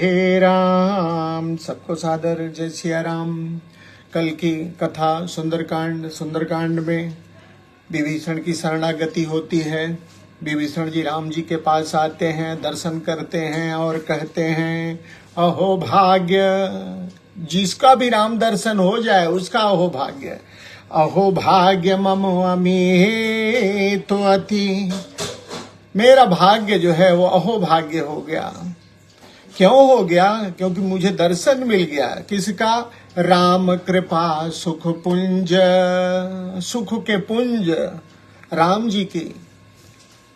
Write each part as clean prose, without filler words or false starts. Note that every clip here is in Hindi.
हे राम, सबको सादर जय सिया राम। कल की कथा सुंदरकांड में विभीषण की शरणागति होती है। विभीषण जी राम जी के पास आते हैं, दर्शन करते हैं और कहते हैं, अहो भाग्य, जिसका भी राम दर्शन हो जाए उसका अहो भाग्य। अहो भाग्य मम अमी तो अति, मेरा भाग्य जो है वो अहो भाग्य हो गया। क्यों हो गया? क्योंकि मुझे दर्शन मिल गया। किसका? राम कृपा सुख पुंज, सुख के पुंज राम जी की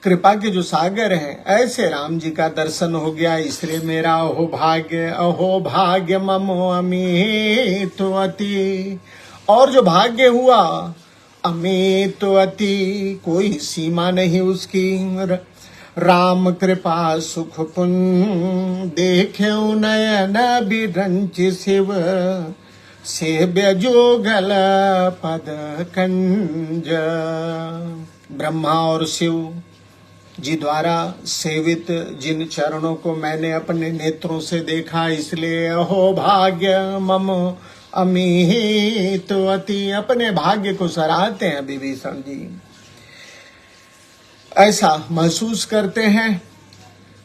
कृपा के जो सागर हैं, ऐसे राम जी का दर्शन हो गया। इसलिए मेरा अहो भाग्य मम अमित अति। और जो भाग्य हुआ अमित अति, कोई सीमा नहीं उसकी। राम कृपा सुख पुन देखे नयन बिरंच शिव, सेव्य जोगल पद कंज। ब्रह्मा और शिव जी द्वारा सेवित जिन चरणों को मैंने अपने नेत्रों से देखा, इसलिए अहो भाग्य मम अमित अति। अपने भाग्य को सराहते हैं विभीषण जी, ऐसा महसूस करते हैं।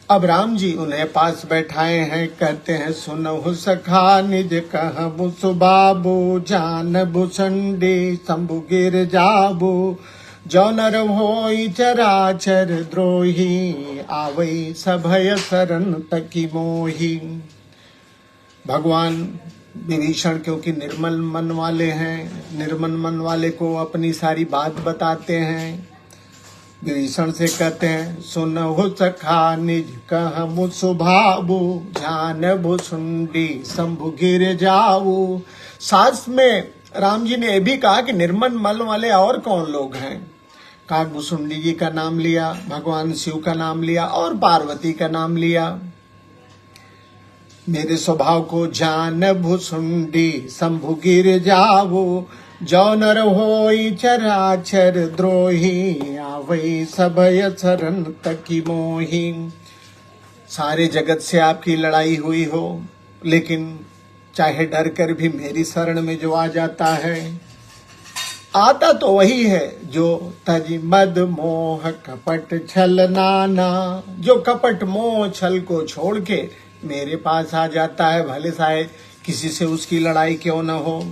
अब राम जी उन्हें पास बैठाए हैं, कहते हैं, सुनहु सखा निज कहबु सुबाबू, जानबु संडे शंभु गिर जाबू, जो नर होई चराचर द्रोही, आवई सभय शरण तकी मोही। भगवान विभीषण क्योंकि निर्मल मन वाले हैं, निर्मल मन वाले को अपनी सारी बात बताते हैं। विभीषण से कहते हैं, सुनहु सखा निज कहबु सुभाबू, जानबु सुंडी शंभु गिर जाऊ। साथ में राम जी ने यह भी कहा कि निर्मल मन वाले और कौन लोग हैं। काकभुसुंडी जी का नाम लिया, भगवान शिव का नाम लिया और पार्वती का नाम लिया। मेरे स्वभाव को जान भुसुंडी शंभु गिर जावो, जो नर होई चराचर द्रोही, आवई सभय शरण तकी मोही। सारे जगत से आपकी लड़ाई हुई हो, लेकिन चाहे डर कर भी मेरी शरण में जो आ जाता है, आता तो वही है जो तज मद मोह कपट छल नाना, जो कपट मोह छल को छोड़ के मेरे पास आ जाता है। भले शायद किसी से उसकी लड़ाई क्यों न हो,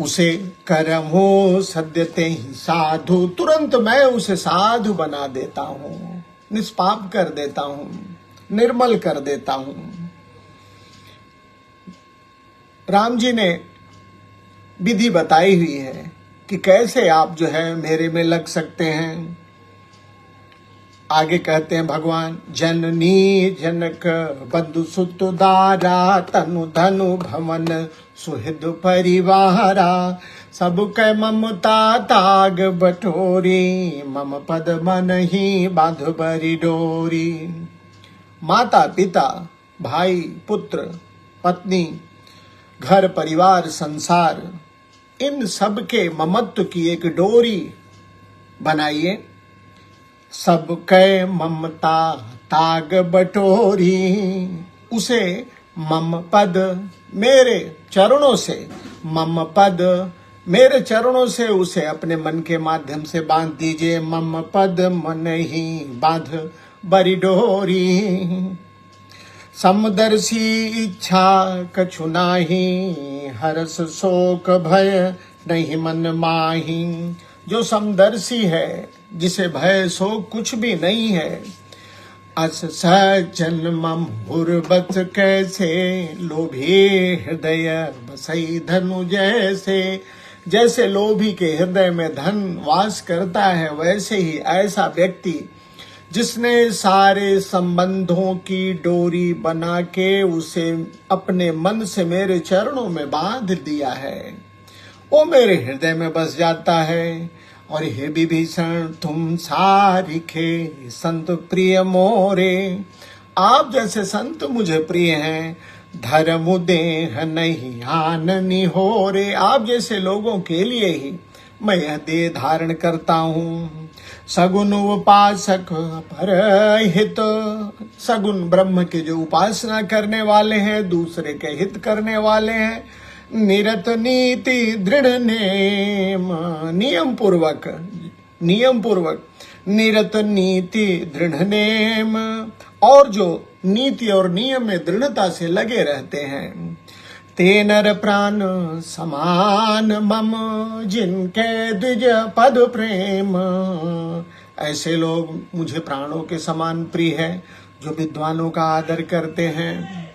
उसे करमो सद्यते ही साधु, तुरंत मैं उसे साधु बना देता हूँ, निष्पाप कर देता हूँ, निर्मल कर देता हूँ। राम जी ने विधि बताई हुई है कि कैसे आप जो है मेरे में लग सकते हैं। आगे कहते हैं भगवान, जननी जनक बंधु सुत दारा, तनु धनु भवन सुहृद परिवारा, सब कै ममता ताग बटोरी, मम पद मन ही बांध बरी डोरी। माता पिता भाई पुत्र पत्नी घर परिवार संसार, इन सब के ममत्व की एक डोरी बनाइए। सब कै ममता ताग बटोरी, उसे मम पद मेरे चरणों से, मम पद मेरे चरणों से उसे अपने मन के माध्यम से बांध दीजिए। मम पद मन ही बांध बरी डोरी, समदर्शी इच्छा कछु नाही, हर्ष शोक भय नहीं मन माही। जो समदर्शी है, जिसे भय शोक कुछ भी नहीं है, अस सजन मम हुरबत कैसे, लोभी हृदय बसई धनु जैसे। जैसे लोभी के हृदय में धन वास करता है, वैसे ही ऐसा व्यक्ति जिसने सारे संबंधों की डोरी बना के उसे अपने मन से मेरे चरणों में बांध दिया है, वो मेरे हृदय में बस जाता है। और हे विभीषण, तुम सारिखे संत प्रिय मोरे, आप जैसे संत मुझे प्रिय हैं। धर्म देह नहीं हानि हो रे, आप जैसे लोगों के लिए ही मैं यह देह धारण करता हूँ। सगुन उपासक परहित, सगुन ब्रह्म के जो उपासना करने वाले हैं, दूसरे के हित करने वाले हैं। निरत नीति दृढ़ नेम, नियम पूर्वक निरत नीति दृढ़ नेम, और जो नीति और नियम में दृढ़ता से लगे रहते हैं। ते नर प्राण समान मम, जिनके द्विज पद प्रेम, ऐसे लोग मुझे प्राणों के समान प्रिय है, जो विद्वानों का आदर करते हैं।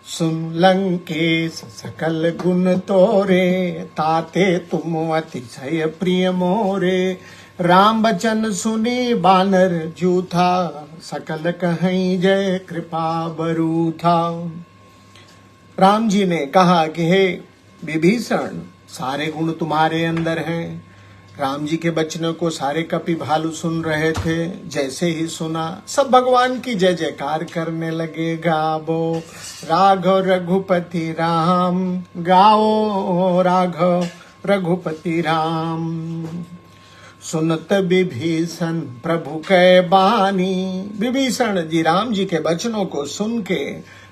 सुन लंकेश सकल गुण तोरे, ताते तुम अतिशय प्रिय मोरे। राम बचन सुनी बानर जूथा, सकल कहीं जय कृपा बरू था। राम जी ने कहा कि हे विभीषण, सारे गुण तुम्हारे अंदर हैं। राम जी के वचनों को सारे कपि भालू सुन रहे थे। जैसे ही सुना, सब भगवान की जय जयकार करने लगे। गावो राघव रघुपति राम, गाओ राघव रघुपति राम। सुनत विभीषण प्रभु कै बानी, विभीषण जी राम जी के वचनों को सुन के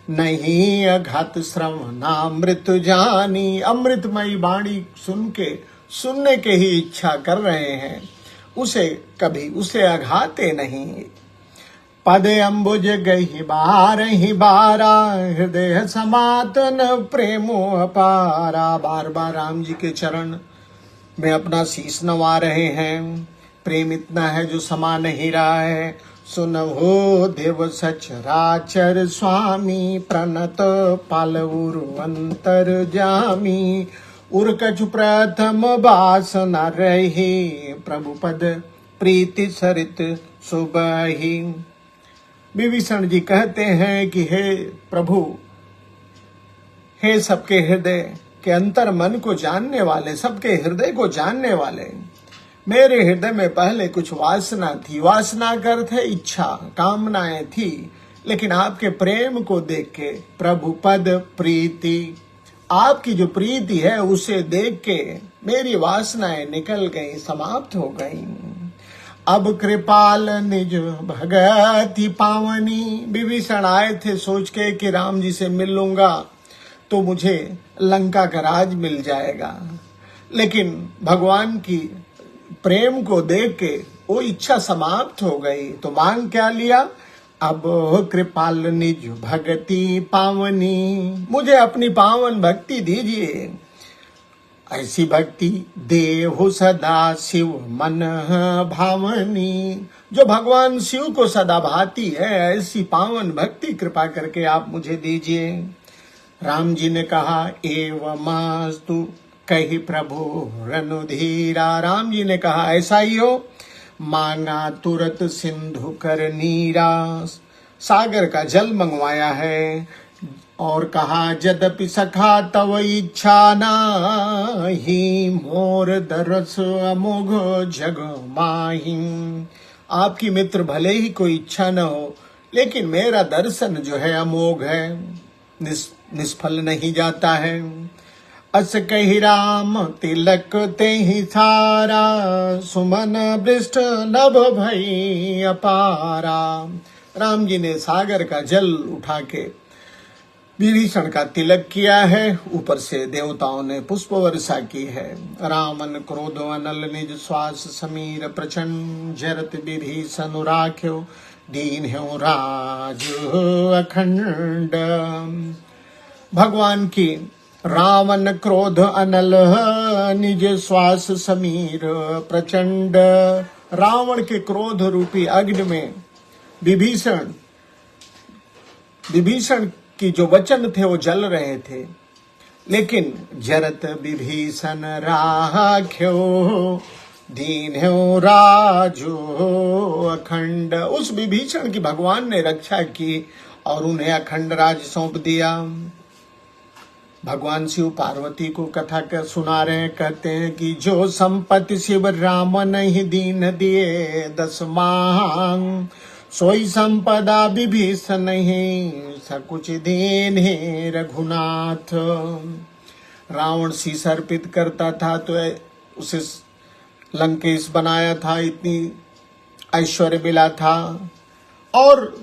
नहीं अघात श्रवणामृत जानी, अमृतमयी वाणी सुन के, सुनने के ही इच्छा कर रहे हैं, उसे कभी उसे अघाते नहीं। पद अम्बुज गही बारा, हृदय समातन प्रेमो अपारा। बार बार राम जी के चरण में अपना शीश नवा रहे हैं। प्रेम इतना है जो समा नहीं रहा है। सुनहो देव सचराचर स्वामी, प्रणत पालवुरु अंतर जामी। उर्कछु प्रथम वासना रही, प्रभु पद प्रीति सरित सुबही। विभीषण जी कहते हैं कि हे प्रभु, हे सबके हृदय के अंतर मन को जानने वाले, सबके हृदय को जानने वाले, मेरे हृदय में पहले कुछ वासना थी। वासना का अर्थ है इच्छा, कामनाएं थी, लेकिन आपके प्रेम को देख के, प्रभु पद प्रीति, आपकी जो प्रीति है उसे देख के मेरी वासनाएं निकल गई, समाप्त हो गई। अब कृपाल निज भगति पावनी। विभीषण आए थे सोच के कि राम जी से मिल लूंगा तो मुझे लंका का राज मिल जाएगा, लेकिन भगवान की प्रेम को देख के वो इच्छा समाप्त हो गई। तो मांग क्या लिया? अब कृपाल निज भगति पावनी, मुझे अपनी पावन भक्ति दीजिए। ऐसी भक्ति देहु सदा शिव मन भावनी, जो भगवान शिव को सदा भाती है, ऐसी पावन भक्ति कृपा करके आप मुझे दीजिए। राम जी ने कहा एवमास्तु कही प्रभु रनुधीरा। राम जी ने कहा ऐसा ही हो। मांगा तुरत सिंधु कर नीरा, सागर का जल मंगवाया है और कहा यद्यपि सखा तव इच्छा नाही, मोर दरस अमोघ जग माही। आपकी मित्र भले ही कोई इच्छा न हो, लेकिन मेरा दर्शन जो है अमोघ है, निष्फल नहीं जाता है। अस कही राम तिलक ते ही सारा, सुमन वृष्ट नभ भई अपारा। राम जी ने सागर का जल उठा के विभीषण का तिलक किया है, ऊपर से देवताओं ने पुष्प वर्षा की है। रामन क्रोध अनल निज श्वास समीर, प्रचंड जरत विभीषण राख्यो, दीन है राज अखंड। भगवान की रावण क्रोध अनल निज श्वास समीर प्रचंड। रावण के क्रोध रूपी अग्नि में विभीषण की जो वचन थे वो जल रहे थे, लेकिन जरत विभीषण राख्यो, दीन है राजो अखंड। उस विभीषण की भगवान ने रक्षा की और उन्हें अखंड राज सौंप दिया। भगवान शिव पार्वती को कथा कर सुना रहे हैं, कहते हैं कि जो संपत्ति शिव राम नहीं दीन दिए 10 मांग, सोई संपदा विभीषण नहीं सकुच दीन है रघुनाथ। रावण शीश अर्पित करता था तो उसे लंकेश बनाया था, इतनी ऐश्वर्य मिला था और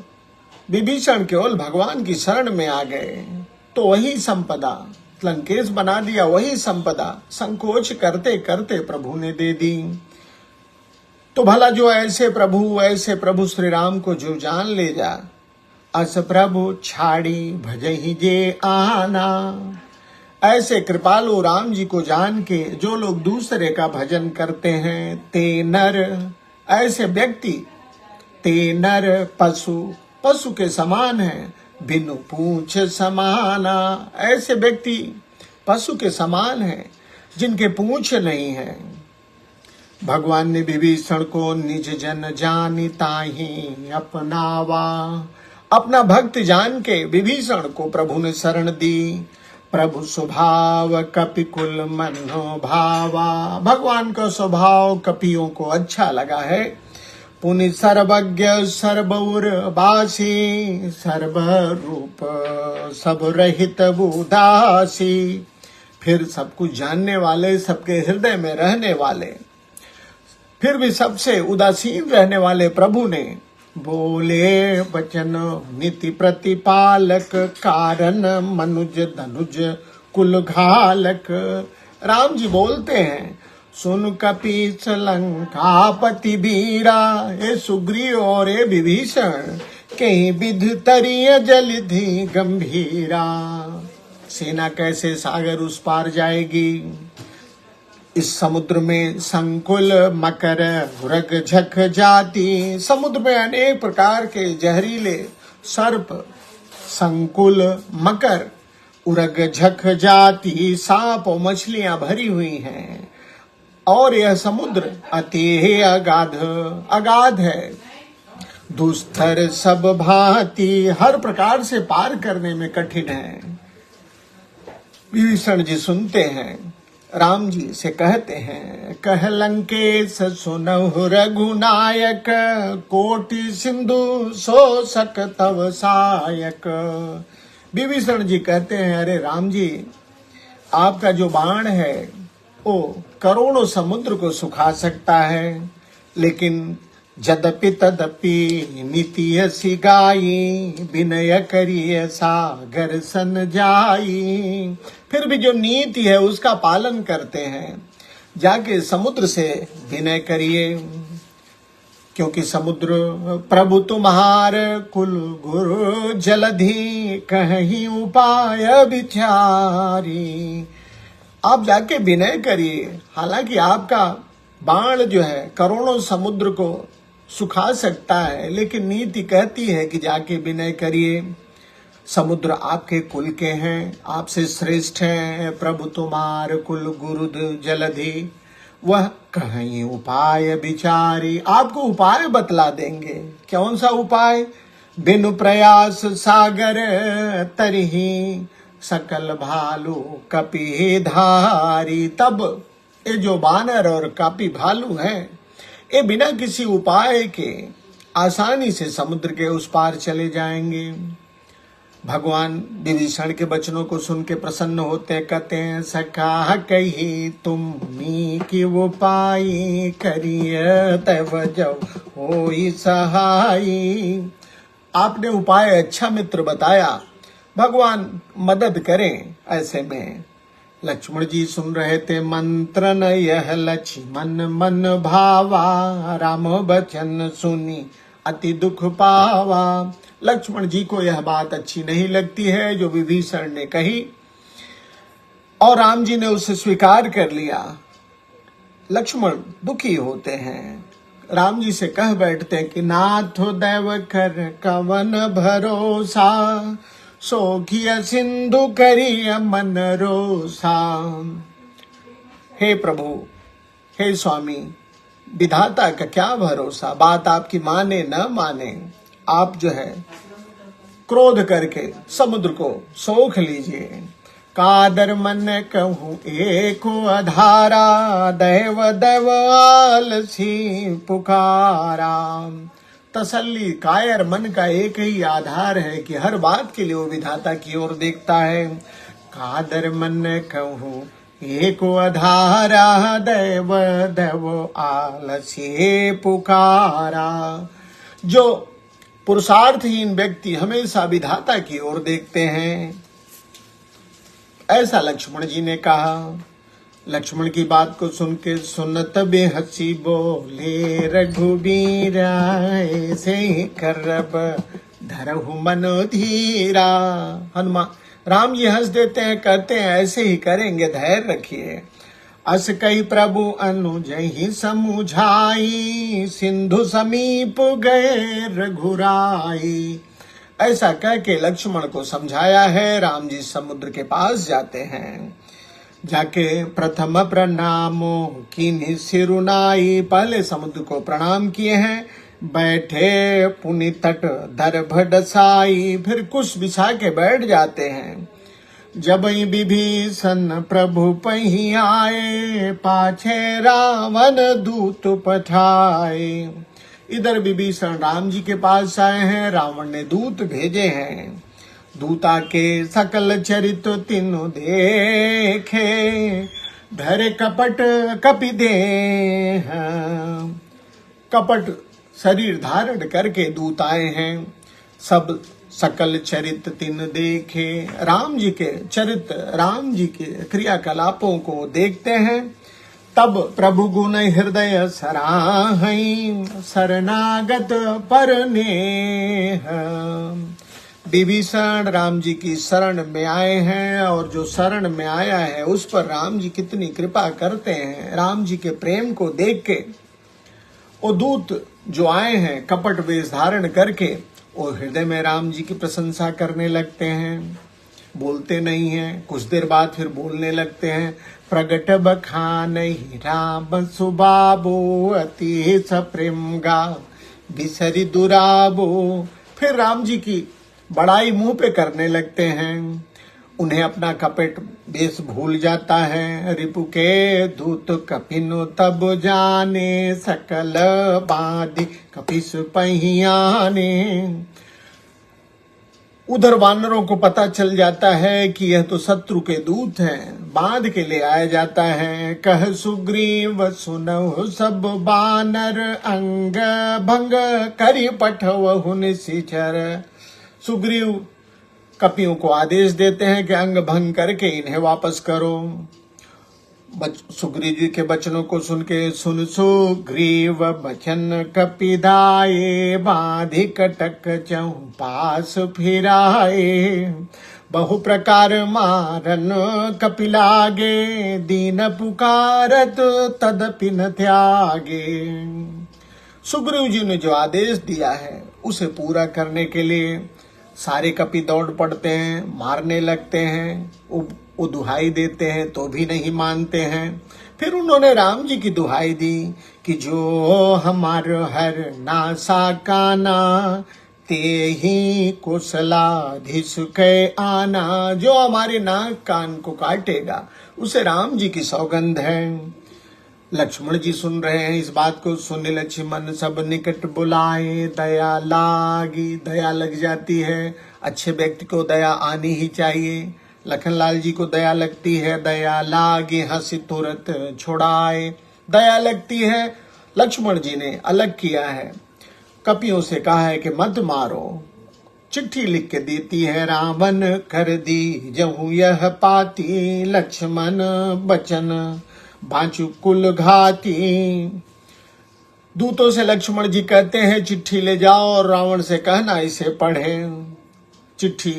विभीषण केवल भगवान की शरण में आ गए तो वही संपदा लंकेश बना दिया, वही संपदा संकोच करते करते प्रभु ने दे दी। तो भला जो ऐसे प्रभु श्री राम को जो जान ले जा, अस प्रभु छाड़ी भजहि जे आना। ऐसे कृपालु राम जी को जान के जो लोग दूसरे का भजन करते हैं, ते नर, ऐसे व्यक्ति ते नर पशु के समान है, बिनु पूंछ समाना। ऐसे व्यक्ति पशु के समान है जिनके पूंछ नहीं है। भगवान ने विभीषण को निज जन जानि ताहि अपनावा। अपना भक्त जान के विभीषण को प्रभु ने शरण दी। प्रभु स्वभाव कपिकुल मनो भावा। भगवान का स्वभाव कपियों को अच्छा लगा है। पुनि सर्वज्ञ सर्वौर बासी, सर्व रूप सब रहित उदासी। फिर सब कुछ जानने वाले, सबके हृदय में रहने वाले, फिर भी सबसे उदासीन रहने वाले प्रभु ने बोले वचन नीति प्रतिपालक, कारण मनुज धनुज कुल घालक। राम जी बोलते हैं, सुन कपीस लंकापति बीरा। ये सुग्रीव और ये विभीषण कहीं विध तरिय जलधि गंभीरा। सेना कैसे सागर उस पार जाएगी। इस समुद्र में संकुल मकर उरग झक जाती। समुद्र में अनेक प्रकार के जहरीले सर्प, संकुल मकर उरग झक जाती, सांप और मछलियां भरी हुई हैं। और यह समुद्र अति अगाध है। दुस्तर सब भांति, हर प्रकार से पार करने में कठिन है। विभीषण जी सुनते हैं, राम जी से कहते हैं, कह लंकेश सुनहु रघुनायक, कोटि सिंधु सो सक तव सायक। विभीषण जी कहते हैं, अरे राम जी, आपका जो बाण है वो करोड़ों समुद्र को सुखा सकता है, लेकिन जदपि तदपि नीति सी गाई, विनय करिय सागर सन जाई। फिर भी जो नीति है उसका पालन करते हैं। जाके समुद्र से विनय करिए, क्योंकि समुद्र प्रभु तुम्हार कुल गुरु जलधि, कहीं उपाय विचारी। आप जाके विनय करिए। हालांकि आपका बाण जो है करोड़ों समुद्र को सुखा सकता है, लेकिन नीति कहती है कि जाके विनय करिए। समुद्र आपके कुल के हैं, आपसे श्रेष्ठ हैं। प्रभु तुम्हार कुल गुरु जलधि, वह कहीं उपाय विचारी। आपको उपाय बतला देंगे। कौन सा उपाय। बिनु प्रयास सागर तरही, सकल भालू कपि धारी। तब ये जो बानर और कपि भालू हैं, ये बिना किसी उपाय के आसानी से समुद्र के उस पार चले जाएंगे। भगवान विभीषण के वचनों को सुन के प्रसन्न होते, कहते हैं, सखा कही तुम्ही की उपाय, करिय तव जब होई सहाई। आपने उपाय अच्छा मित्र बताया, भगवान मदद करें। ऐसे में लक्ष्मण जी सुन रहे थे, मंत्रन यह लक्ष्मण मन भावा, राम बचन सुनी अति दुख पावा। लक्ष्मण जी को यह बात अच्छी नहीं लगती है जो विभीषण ने कही, और राम जी ने उसे स्वीकार कर लिया। लक्ष्मण दुखी होते हैं, राम जी से कह बैठते हैं कि नाथ दैव कर कवन भरोसा, सोखिया सिंधु करिय मन रोसा। हे प्रभु, हे स्वामी, विधाता का क्या भरोसा। बात आपकी माने न माने, आप जो है क्रोध करके समुद्र को सोख लीजिए। कादर मन कहूँ एक अधारा, दैव दैव आलसी पुकारा। तसल्ली कायर मन का एक ही आधार है कि हर बात के लिए वो विधाता की ओर देखता है। कादर मन कहूँ एको अधारा दैव दैव आलस्य पुकारा। जो पुरुषार्थहीन व्यक्ति हमेशा विधाता की ओर देखते हैं, ऐसा लक्ष्मण जी ने कहा। लक्ष्मण की बात को सुन के सुनत बेहसी बोले रघुबीर ऐसे करब धरहु मन धीरा। हनुमान राम जी हंस देते हैं, कहते हैं ऐसे ही करेंगे, धैर्य रखिए। अस कई प्रभु अनुजहि समुझाई सिंधु समीप गए रघुराई। ऐसा कह के लक्ष्मण को समझाया है। राम जी समुद्र के पास जाते हैं, जाके प्रथम प्रणामो कीन्हि सिरुनाई। पहले समुद्र को प्रणाम किए हैं, बैठे पुनि तट दर्भ डसाई। फिर कुश बिछा के बैठ जाते हैं। जब विभीषण प्रभु पही आए पाछे रावण दूत पठाए। इधर विभीषण राम जी के पास आए हैं, रावण ने दूत भेजे हैं। दूता के सकल चरित तीनों देखे धरे कपट कपि देह। कपट शरीर धारण करके दूत आए हैं। सब सकल चरित तिन देखे, राम जी के चरित्र, राम जी के क्रियाकलापों को देखते हैं। तब प्रभु गुण हृदय सराहई शरणागत पर नेह। विभीषण राम जी की शरण में आए हैं, और जो शरण में आया है उस पर राम जी कितनी कृपा करते हैं। राम जी के प्रेम को देख के वो दूत जो आए हैं कपट वेश धारण करके, वो हृदय में राम जी की प्रशंसा करने लगते हैं। बोलते नहीं हैं, कुछ देर बाद फिर बोलने लगते हैं। प्रगट बखान राम सुबाबो अति सप्रेम गा बिसरी दुराबो। फिर राम जी की बड़ाई मुंह पे करने लगते हैं। उन्हें अपना कपट वेश भूल जाता है। रिपु के दूत कपिनु तब जाने सकल बांधि कपिस पहियाने। उधर वानरों को पता चल जाता है कि यह तो शत्रु के दूत हैं, बांध के ले आया जाता है। कह सुग्रीव सुनहु सब बानर अंग भंग करि पठवहु निशिचर। सुग्रीव कपियों को आदेश देते हैं कि अंग भंग करके इन्हें वापस करो। सुग्रीव जी के वचनों को सुन के सुन सुग्रीव वचन कपिदाये बांधि कटक चौपास फिराए। बहु प्रकार मारन कपिलागे दीन पुकारत तदपि न त्यागे। सुग्रीव जी ने जो आदेश दिया है उसे पूरा करने के लिए सारे कपि दौड़ पड़ते हैं, मारने लगते हैं। वो दुहाई देते हैं तो भी नहीं मानते हैं। फिर उन्होंने राम जी की दुहाई दी कि जो हमार हर नासा काना ते ही कुशलाधीश के आना। जो हमारे नाक कान को काटेगा उसे राम जी की सौगंध है। लक्ष्मण जी सुन रहे हैं। इस बात को सुन लक्ष्मण सब निकट बुलाए दया लागी। दया लग जाती है। अच्छे व्यक्ति को दया आनी ही चाहिए। लखनलाल जी को दया लगती है। दया लागी हंसी तुरंत छुड़ाए। दया लगती है। लक्ष्मण जी ने अलग किया है, कपियों से कहा है कि मत मारो। चिट्ठी लिख के देती है। रावण कर दी जहू यह पाती लक्ष्मण बचन बांचु कुल घाती। दूतों से लक्ष्मण जी कहते हैं चिट्ठी ले जाओ और रावण से कहना इसे पढ़े। चिट्ठी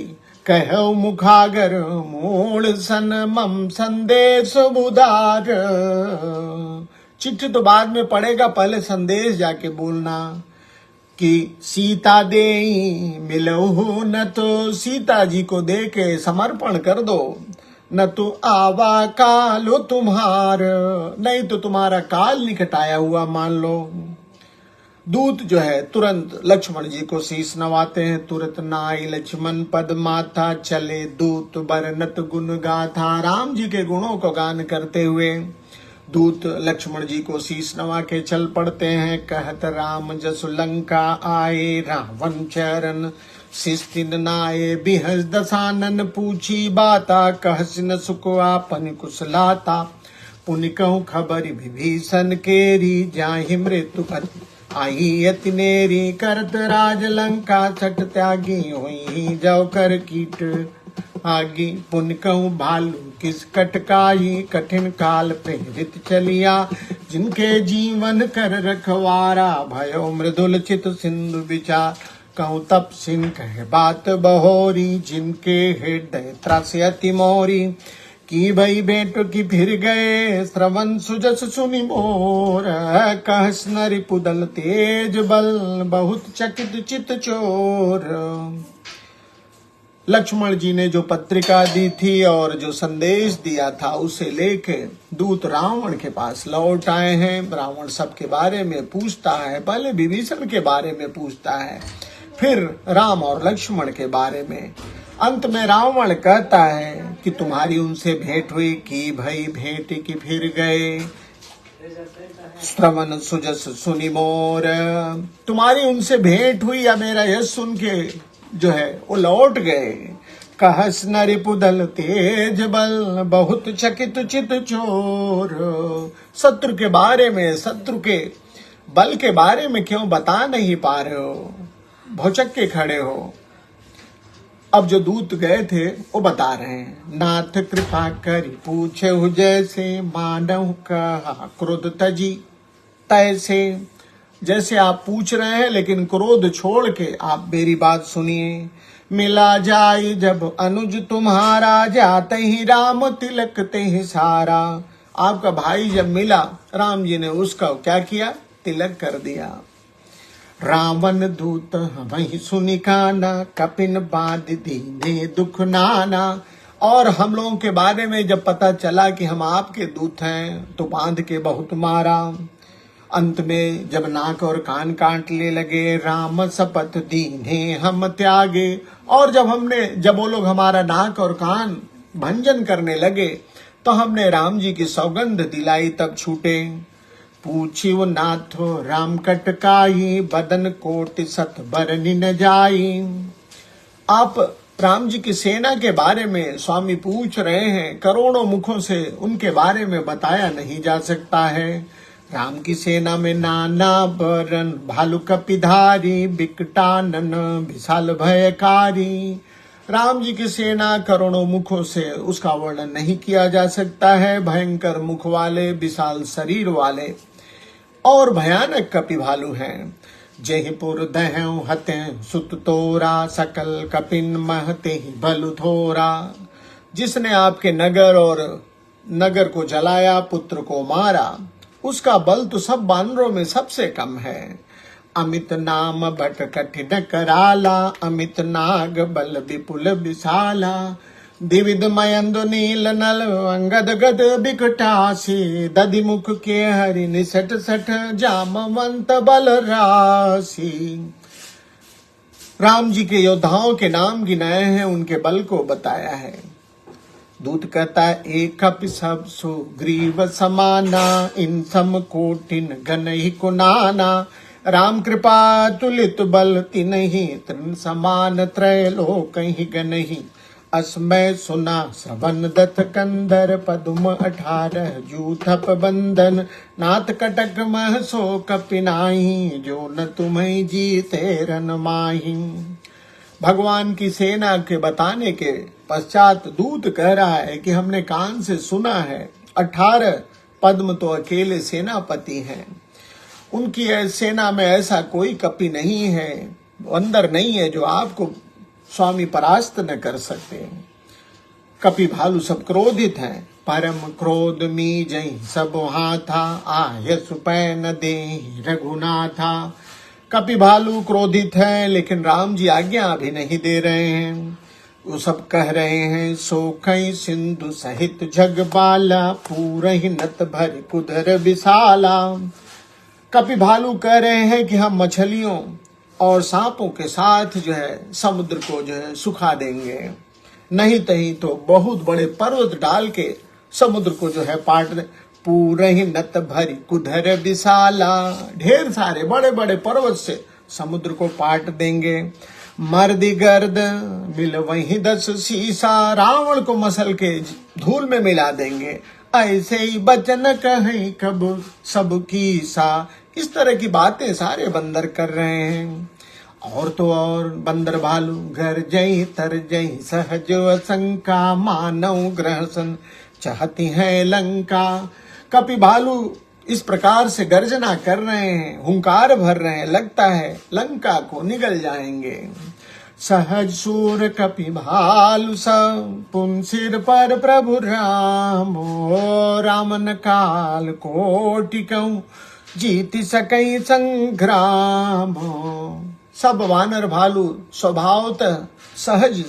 कहो मुखागर मूल सन मम संदेश बुदार। चिट्ठी तो बाद में पढ़ेगा, पहले संदेश जाके बोलना कि सीता देई मिलहु न तो सीता जी को दे के समर्पण कर दो, न तो आवा कालो तुम्हार, नहीं तो तुम्हारा काल निकट आया हुआ मान लो। दूत जो है तुरंत लक्ष्मण जी को शीश नवाते हैं। तुरंत नाई लक्ष्मण पद माथा चले दूत बरनत गुण गाथा। राम जी के गुणों को गान करते हुए दूत लक्ष्मण जी को शीश नवा के चल पड़ते हैं। कहत राम जसु लंका आए रावण चरण शिस्तिन नाये बिहस दसानन पूछी बाता कहस न सुख आपन कुशलाता पुनि कहूँ खबर विभीषण केरी जाहि मृत्यु आई अति नेरी करत राज लंका छठ त्यागी हुई जाओ कर कीट आगी पुन कहूँ भालू किस कटकाई कठिन काल प्रेरित चलिया जिनके जीवन कर रखवारा भयो मृदुल चित सिंधु विचार कहूँ तप सिंह कह बात बहोरी जिनके हृदय त्रास अति मोरी की भई भेंट की फिर गए श्रवण सुजस सुनि मोर कहस नरि पुदल तेज बल बहुत चकित चित चोर। लक्ष्मण जी ने जो पत्रिका दी थी और जो संदेश दिया था उसे लेके दूत रावण के पास लौट आए हैं। रावण सबके बारे में पूछता है, पहले विभीषण के बारे में पूछता है, फिर राम और लक्ष्मण के बारे में। अंत में रावण कहता है कि तुम्हारी उनसे भेंट हुई कि भाई भेंट की फिर गए श्रवण सुजस सुनि मोर, तुम्हारी उनसे भेंट हुई या मेरा यश सुन के जो है वो लौट गए। कहस नरि पुदल तेज बल बहुत चकित चित चोर, शत्रु के बारे में, शत्रु के बल के बारे में क्यों बता नहीं पा रहे हो, भौचक के खड़े हो। अब जो दूत गए थे वो बता रहे हैं, नाथ कृपा करी पूछे हु जैसे मानव कहा क्रोध तजी तैसे। जैसे आप पूछ रहे हैं लेकिन क्रोध छोड़ के आप मेरी बात सुनिए। मिला जाई जब अनुज तुम्हारा जाते ही राम तिलक ते ही सारा। आपका भाई जब मिला राम जी ने उसका क्या किया, तिलक कर दिया। रावण दूत वही सुनी काना कपिन बांध दीने दुख नाना। और हम लोगों के बारे में जब पता चला कि हम आपके दूत हैं तो बांध के बहुत मारा। अंत में जब नाक और कान काटने लगे राम शपथ दीने हम त्यागे। और जब वो लोग हमारा नाक और कान भंजन करने लगे तो हमने राम जी की सौगंध दिलाई तब छूटे। पूछी वो नाथो राम कटकाई बदन कोटि सत बरनी न जाई। आप राम जी की सेना के बारे में स्वामी पूछ रहे हैं, करोड़ों मुखों से उनके बारे में बताया नहीं जा सकता है। राम की सेना में नाना बरन भालू कपिधारी बिकटानन विशाल भयकारी। राम जी की सेना करोड़ों मुखों से उसका वर्णन नहीं किया जा सकता है। भयंकर मुख वाले, विशाल शरीर वाले और भयानक कपि भालू हैं। जयपुर दहु हते सुत तोरा सकल कपिन महते ही बलु थोरा। जिसने आपके नगर और नगर को जलाया, पुत्र को मारा, उसका बल तो सब बानरों में सबसे कम है। अमित नाम बट कठिन कराला अमित नाग बल विपुल विशाला। दिविद मयंदु नील नल अंगद गद बिकटासी। दधि मुख के हरि निसट सठ जामवंत बल राशि। राम जी के योद्धाओं के नाम गिनाए हैं, उनके बल को बताया है। दूत कहता है एक कपि सब सुग्रीव समाना इन सम कोटिन गण ही कुनाना। राम कृपा तुलित बल तिनहि तृण समान त्रय लोक ही गणहि। अस्मय सुना श्रवण दत्त कंदर पदुम 18 जूथप बंधन। नाथ कटक मह सो कपिनाही जो न तुम्हें जीते रन माही। भगवान की सेना के बताने के पश्चात दूत कह रहा है कि हमने कान से सुना है 18 पद्म तो अकेले सेनापति हैं। उनकी सेना में ऐसा कोई कपि नहीं है, अंदर नहीं है जो आपको स्वामी परास्त न कर सकते। कपि भालू सब क्रोधित हैं। परम क्रोध मी जय सब हाथा आय सुपैन दे रघुनाथा। कपि भालू क्रोधित हैं लेकिन राम जी आज्ञा अभी नहीं दे रहे हैं। वो सब कह रहे हैं सोखई सिंधु सहित जगबाला पूरहि नत भर कुदर विशाला। कपि भालू कह रहे हैं कि हम मछलियों और सांपों के साथ जो है समुद्र को जो है सुखा देंगे, नहीं तहीं तो बहुत बड़े पर्वत डाल के समुद्र को जो है पाट पूरे ही नत भरी कुधर विशाला। ढेर सारे बड़े बड़े पर्वत से समुद्र को पाट देंगे। मर्द गर्द मिल वहीं 10 शीशा, रावण को मसल के धूल में मिला देंगे, ऐसे ही बचन कहें कब सबकी सा। इस तरह की बातें सारे बंदर कर रहे हैं। और तो और बंदर भालू घर जई तर जई सहज असंका, मानव ग्रहसन चाहती है लंका। कपि भालू इस प्रकार से गर्जना कर रहे हैं, हुंकार भर रहे हैं, लगता है लंका को निगल जाएंगे। सहज सूर कपि भालू सब पुन सिर पर प्रभु राम, रामन काल कोटि कहूं जीत सकई संग्राम। सब वानर भालू स्वभावतः सहज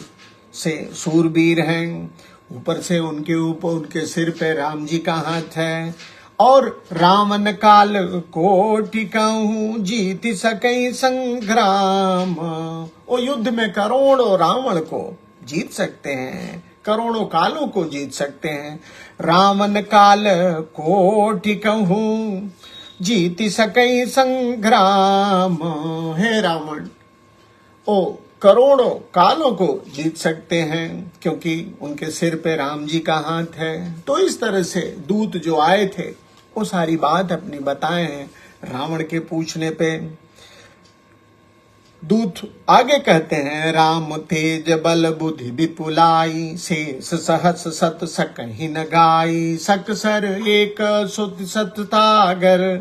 से सूरवीर हैं। ऊपर से उनके सिर पे राम जी का हाथ है। और रामन काल कोटि कहूं जीत सकई संग्राम। वो युद्ध में करोड़ों रावण को जीत सकते हैं, करोड़ों कालों को जीत सकते हैं। रामन काल कोटि कहूं जीत सकई संग्राम। हे रावण, ओ करोड़ों कालों को जीत सकते हैं, क्योंकि उनके सिर पे राम जी का हाथ है। तो इस तरह से दूत जो आए थे वो सारी बात अपनी बताए हैं रावण के पूछने पे। दूत आगे कहते हैं, राम तेज बल बुद्धि विपुलाई, शेष सहस सत सकहि न गाई, सकसर एक सुत सततागर,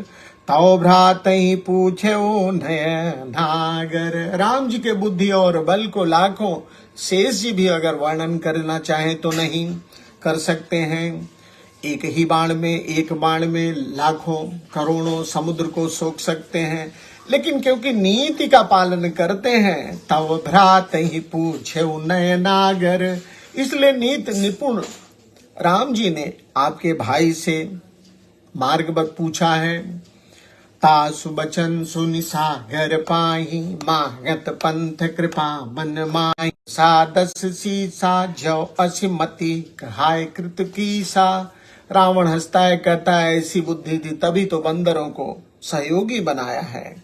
तौ भ्रातहि पूछे नय नागर। राम जी के बुद्धि और बल को लाखों शेष जी भी अगर वर्णन करना चाहे तो नहीं कर सकते हैं। एक बाण में लाखों करोड़ों समुद्र को सोख सकते हैं। लेकिन क्योंकि नीति का पालन करते हैं, तव भ्रात ही पूछे नय नागर, इसलिए नीति निपुण राम जी ने आपके भाई से मार्ग पूछा है। तासु बचन सुनि सागर पाही, मागत पंथ कृपा मन माही, सादस सीसा जो असिमति कहाय कृत कीसा। रावण हंसता है, कहता है ऐसी बुद्धि थी तभी तो बंदरों को सहयोगी बनाया है।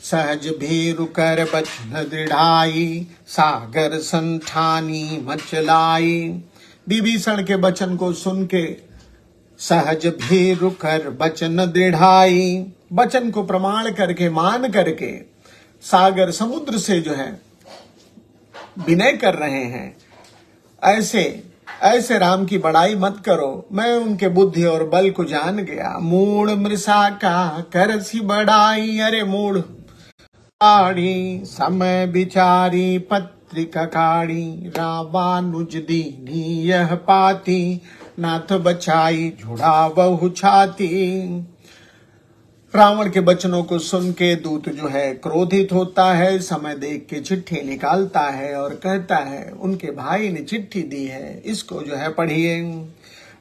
सहज भीरु कर बचन दृढ़ाई, सागर संठानी मचलाई। विभीषण के वचन को सुन के सहज भीरु कर बचन दृढ़ाई, वचन को प्रमाण करके मान करके सागर समुद्र से जो है विनय कर रहे हैं। ऐसे राम की बड़ाई मत करो, मैं उनके बुद्धि और बल को जान गया। मूढ़ मृषा का करसी बड़ाई, अरे मूढ़ आड़ी समय बिचारी पत्रिका काड़ी, रावानुज दीनी यह पाती, नाथ बचाई जुड़ा बहु छाती। रावण के वचनों को सुन के दूत जो है क्रोधित होता है, समय देख के चिट्ठी निकालता है और कहता है उनके भाई ने चिट्ठी दी है, इसको जो है पढ़िए।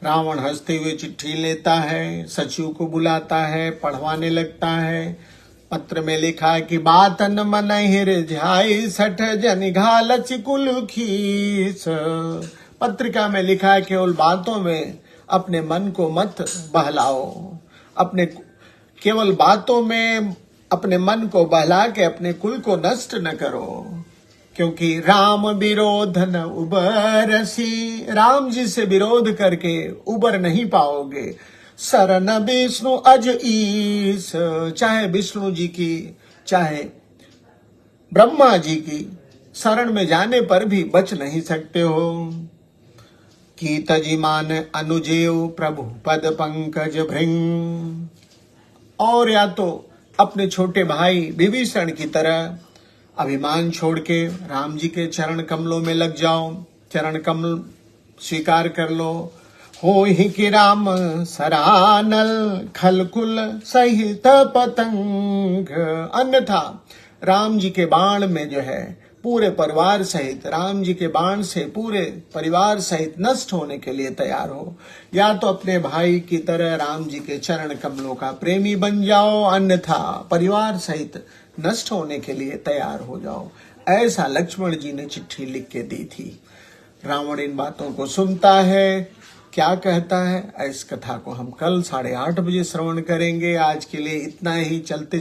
रावण हंसते हुए चिट्ठी लेता है, सचिव को बुलाता है, पढ़वाने लगता है। पत्र में लिखा है कि बातन मन हिरझाई, सठ जन घालच कुल खीस। पत्रिका में लिखा है केवल बातों में अपने मन को मत बहलाओ, केवल बातों में अपने मन को बहला के अपने कुल को नष्ट न करो, क्योंकि राम विरोध न उबरसी। राम जी से विरोध करके उबर नहीं पाओगे। शरण विष्णु अज ईस, चाहे विष्णु जी की चाहे ब्रह्मा जी की शरण में जाने पर भी बच नहीं सकते हो। की तजिमान अनुजेव प्रभु पद पंकज भृंग। और या तो अपने छोटे भाई विभीषण की तरह अभिमान छोड़ के राम जी के चरण कमलों में लग जाओ, चरण कमल स्वीकार कर लो। हो ही कि राम सरानल खलकुल सहित पतंग, अन्यथा राम जी के बाण में जो है पूरे परिवार सहित, राम जी के बाण से पूरे परिवार सहित नष्ट होने के लिए तैयार हो। या तो अपने भाई की तरह राम जी के चरण कमलों का प्रेमी बन जाओ, अन्यथा परिवार सहित नष्ट होने के लिए तैयार हो जाओ। ऐसा लक्ष्मण जी ने चिट्ठी लिख के दी थी। रावण इन बातों को सुनता है, क्या कहता है, इस कथा को हम कल 8:30 बजे श्रवण करेंगे। आज के लिए इतना ही। चलते